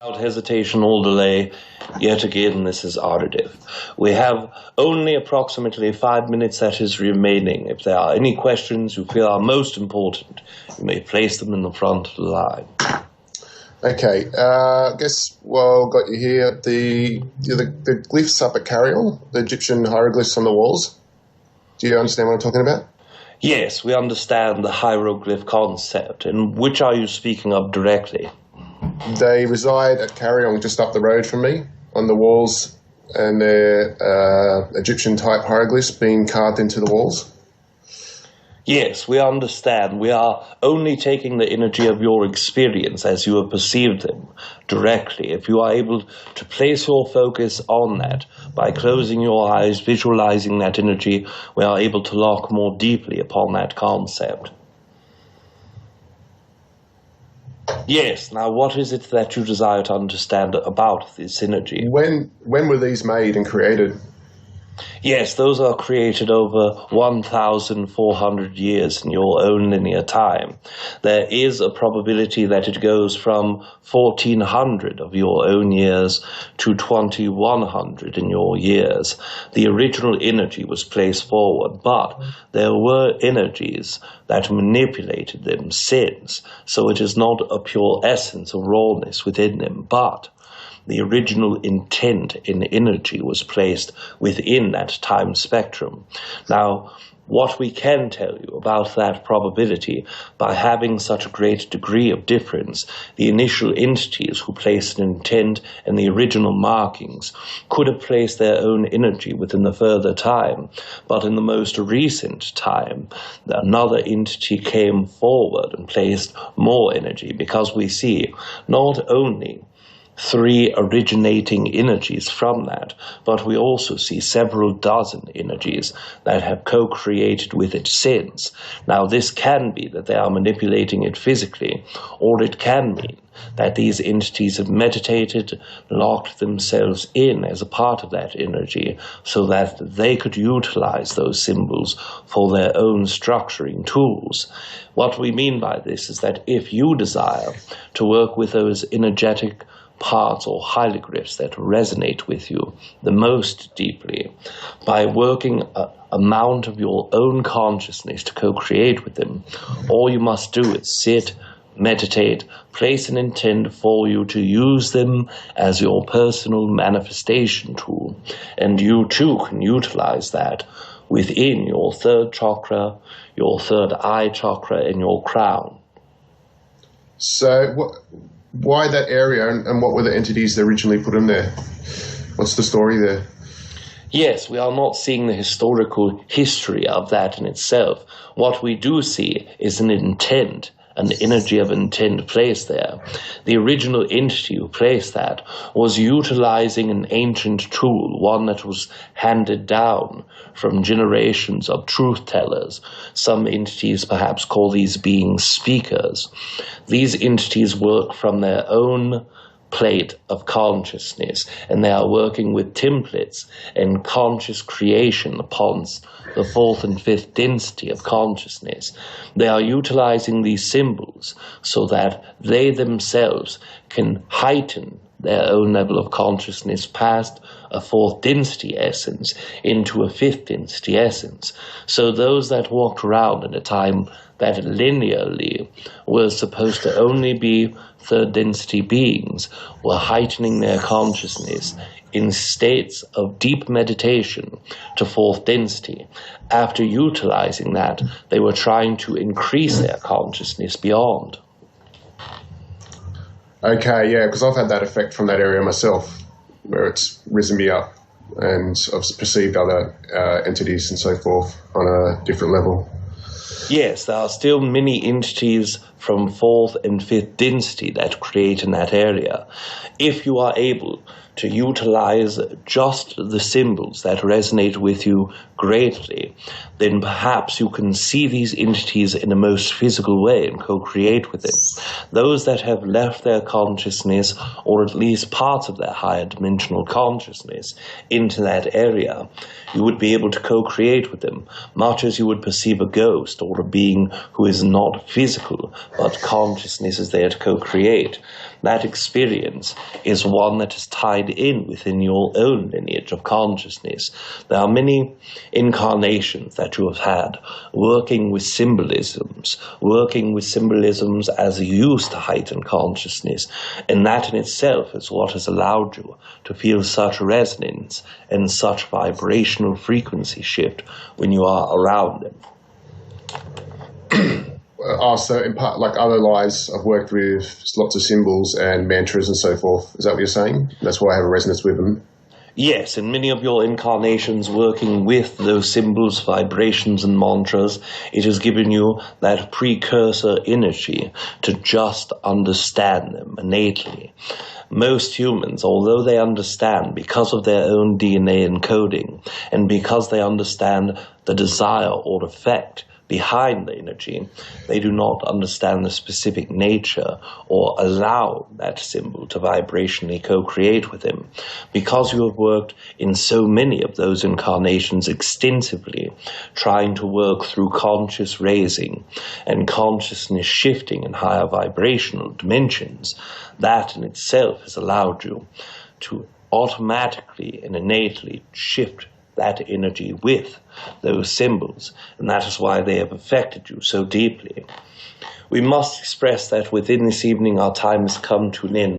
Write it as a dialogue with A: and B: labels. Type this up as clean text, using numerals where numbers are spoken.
A: Without hesitation or delay, yet again, this is Aridif. We have only approximately 5 minutes that is remaining. If there are any questions you feel are most important, you may place them in the front of the line.
B: Okay, I guess while got you here, the glyphs up at Kariong, the Egyptian hieroglyphs on the walls, do you understand what I'm talking about?
A: Yes, we understand the hieroglyph concept. And which are you speaking of directly?
B: They reside at Kariong, just up the road from me, on the walls, and they're Egyptian-type hieroglyphs being carved into the walls.
A: Yes, we understand. We are only taking the energy of your experience as you have perceived them directly. If you are able to place your focus on that, by closing your eyes, visualizing that energy, we are able to lock more deeply upon that concept. Yes, now what is it that you desire to understand about this energy?
B: When were these made and created?
A: Yes, those are created over 1,400 years in your own linear time. There is a probability that it goes from 1,400 of your own years to 2,100 in your years. The original energy was placed forward, but there were energies that manipulated them since, so it is not a pure essence of rawness within them, but the original intent in energy was placed within that time spectrum. Now, what we can tell you about that probability, by having such a great degree of difference, the initial entities who placed an intent and the original markings could have placed their own energy within the further time, but in the most recent time, another entity came forward and placed more energy, because we see not only 3 originating energies from that, but we also see several dozen energies that have co-created with it since. Now, this can be that they are manipulating it physically, or it can mean that these entities have meditated, locked themselves in as a part of that energy, so that they could utilize those symbols for their own structuring tools. What we mean by this is that if you desire to work with those energetic parts or hieroglyphs that resonate with you the most deeply, by working an amount of your own consciousness to co-create with them, all you must do is sit, meditate, place an intent for you to use them as your personal manifestation tool, and you too can utilize that within your 3rd chakra, your 3rd eye chakra, and your crown.
B: So why that area, and what were the entities that originally put in there? What's the story there?
A: Yes, we are not seeing the historical history of that in itself. What we do see is an intent, an energy of intent placed there. The original entity who placed that was utilizing an ancient tool, one that was handed down from generations of truth tellers. Some entities perhaps call these beings speakers. These entities work from their own plate of consciousness, and they are working with templates and conscious creation upon the 4th and 5th density of consciousness. They are utilizing these symbols so that they themselves can heighten their own level of consciousness past a 4th density essence into a 5th density essence. So those that walked around in a time that linearly were supposed to only be 3rd density beings were heightening their consciousness in states of deep meditation to 4th density. After utilizing that, they were trying to increase their consciousness beyond.
B: Okay, yeah, because I've had that effect from that area myself, where it's risen me up, and I've perceived other entities and so forth on a different level.
A: Yes, there are still many entities from 4th and 5th density that create in that area. If you are able to utilize just the symbols that resonate with you greatly, then perhaps you can see these entities in a most physical way and co-create with them. Those that have left their consciousness, or at least parts of their higher dimensional consciousness, into that area, you would be able to co-create with them, much as you would perceive a ghost or a being who is not physical, but consciousness is there to co-create. That experience is one that is tied in within your own lineage of consciousness. There are many incarnations that you have had working with symbolisms as a use to heighten consciousness, and that in itself is what has allowed you to feel such resonance and such vibrational frequency shift when you are around them.
B: So in part, like other lives, I've worked with lots of symbols and mantras and so forth. Is that what you're saying? That's why I have a resonance with them?
A: Yes, in many of your incarnations working with those symbols, vibrations and mantras, it has given you that precursor energy to just understand them innately. Most humans, although they understand because of their own DNA encoding and because they understand the desire or effect behind the energy, they do not understand the specific nature or allow that symbol to vibrationally co-create with him. Because you have worked in so many of those incarnations extensively, trying to work through conscious raising and consciousness shifting in higher vibrational dimensions, that in itself has allowed you to automatically and innately shift that energy with those symbols, and that is why they have affected you so deeply. We must express that within this evening our time has come to an end.